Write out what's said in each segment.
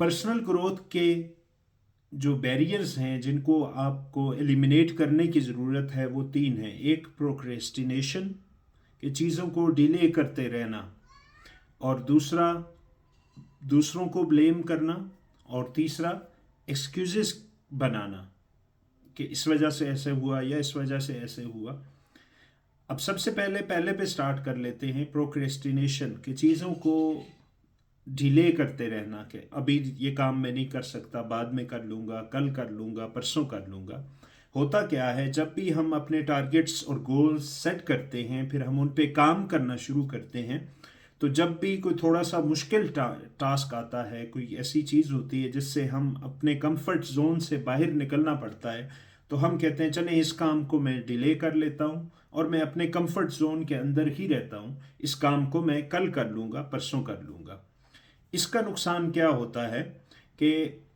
Personal growth के जो barriers हैं जिनको आपको एलिमिनेट करने की ज़रूरत है वो तीन हैं। एक प्रोक्रेस्टिनेशन, कि चीज़ों को डिले करते रहना, और दूसरा दूसरों को ब्लेम करना, और तीसरा एक्सक्यूज़ेस बनाना कि इस वजह से ऐसे हुआ या इस वजह से ऐसे हुआ। अब सबसे पहले पे स्टार्ट कर लेते हैं प्रोक्रेस्टिनेशन, कि चीज़ों को डिले करते रहना, कि अभी ये काम मैं नहीं कर सकता, बाद में कर लूँगा, कल कर लूँगा, परसों कर लूँगा। होता क्या है, जब भी हम अपने टारगेट्स और गोल्स सेट करते हैं, फिर हम उन पे काम करना शुरू करते हैं, तो जब भी कोई थोड़ा सा मुश्किल टास्क आता है, कोई ऐसी चीज़ होती है जिससे हम अपने कंफर्ट जोन से बाहर निकलना पड़ता है, तो हम कहते हैं चलें इस काम को मैं डिले कर लेता हूँ और मैं अपने कंफर्ट जोन के अंदर ही रहता हूँ, इस काम को मैं कल कर लूँगा, परसों कर लूँगा। इसका नुकसान क्या होता है कि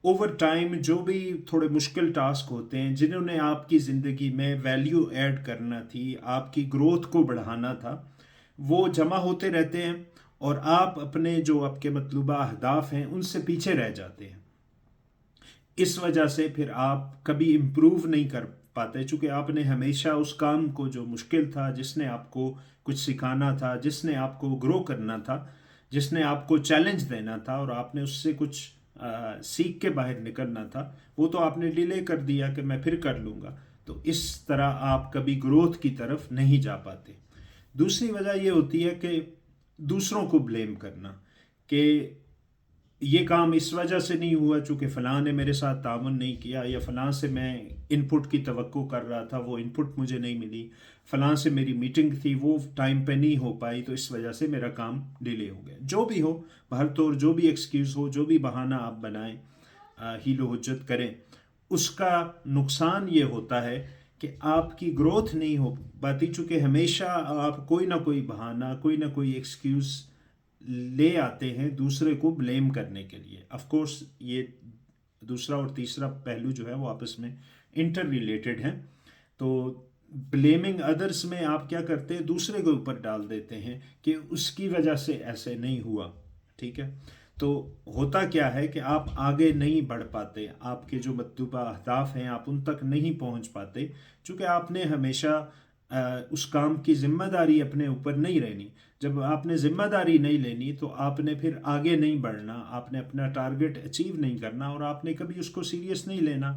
ओवर टाइम जो भी थोड़े मुश्किल टास्क होते हैं, जिन्होंने आपकी ज़िंदगी में वैल्यू ऐड करना थी, आपकी ग्रोथ को बढ़ाना था, वो जमा होते रहते हैं और आप अपने जो आपके मतलूबा अहदाफ हैं उनसे पीछे रह जाते हैं। इस वजह से फिर आप कभी इम्प्रूव नहीं कर पाते, चूँकि आपने हमेशा उस काम को जो मुश्किल था, जिसने आपको कुछ सिखाना था, जिसने आपको ग्रो करना था, जिसने आपको चैलेंज देना था और आपने उससे कुछ सीख के बाहर निकलना था, वो तो आपने डिले कर दिया कि मैं फिर कर लूँगा। तो इस तरह आप कभी ग्रोथ की तरफ नहीं जा पाते। दूसरी वजह ये होती है कि दूसरों को ब्लेम करना, कि ये काम इस वजह से नहीं हुआ चूँकि फ़लाँ ने मेरे साथ ताउन नहीं किया, या फ़लाँ से मैं इनपुट की तवक्को कर रहा था, वो इनपुट मुझे नहीं मिली, फ़लाँ से मेरी मीटिंग थी, वो टाइम पे नहीं हो पाई, तो इस वजह से मेरा काम डिले हो गया। जो भी हो, बहरतौर जो भी एक्सक्यूज़ हो, जो भी बहाना आप बनाएं, हीलो हुज्जत करें, उसका नुकसान ये होता है कि आपकी ग्रोथ नहीं हो पाती, चूँकि हमेशा आप कोई ना कोई बहाना, कोई ना कोई एक्सक्यूज़ ले आते हैं दूसरे को ब्लेम करने के लिए। ऑफ कोर्स ये दूसरा और तीसरा पहलू जो है वो आपस में इंटर रिलेटेड हैं। तो ब्लेमिंग अदर्स में आप क्या करते हैं, दूसरे के ऊपर डाल देते हैं कि उसकी वजह से ऐसे नहीं हुआ। ठीक है, तो होता क्या है कि आप आगे नहीं बढ़ पाते, आपके जो मतलूबा अहदाफ हैं आप उन तक नहीं पहुंच पाते, क्योंकि आपने हमेशा उस काम की जिम्मेदारी अपने ऊपर नहीं लेनी। जब आपने जिम्मेदारी नहीं लेनी तो आपने फिर आगे नहीं बढ़ना, आपने अपना टारगेट अचीव नहीं करना, और आपने कभी उसको सीरियस नहीं लेना,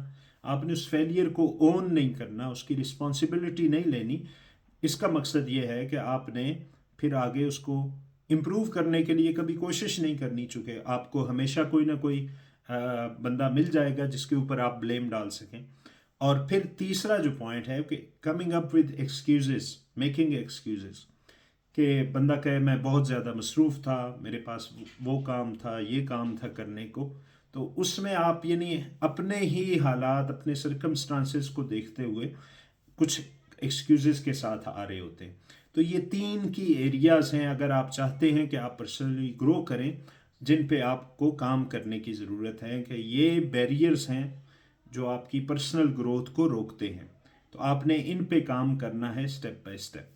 आपने उस फेलियर को ओन नहीं करना, उसकी रिस्पॉन्सिबिलिटी नहीं लेनी। इसका मकसद ये है कि आपने फिर आगे उसको इम्प्रूव करने के लिए कभी कोशिश नहीं करनी, चूँकि आपको हमेशा कोई ना कोई बंदा मिल जाएगा जिसके ऊपर आप ब्लेम डाल सकें। और फिर तीसरा जो पॉइंट है कि coming up with excuses, making excuses, कि बंदा कहे मैं बहुत ज़्यादा मसरूफ़ था, मेरे पास वो काम था, ये काम था करने को, तो उसमें आप यानी अपने ही हालात, अपने सर्कमस्टांसेस को देखते हुए कुछ एक्सक्यूजेस के साथ आ रहे होते हैं। तो ये तीन की एरियाज़ हैं, अगर आप चाहते हैं कि आप पर्सनली ग्रो करें, जिन पे आपको काम करने की ज़रूरत है, कि ये बैरियर्स हैं जो आपकी पर्सनल ग्रोथ को रोकते हैं। तो आपने इन पे काम करना है स्टेप बाय स्टेप।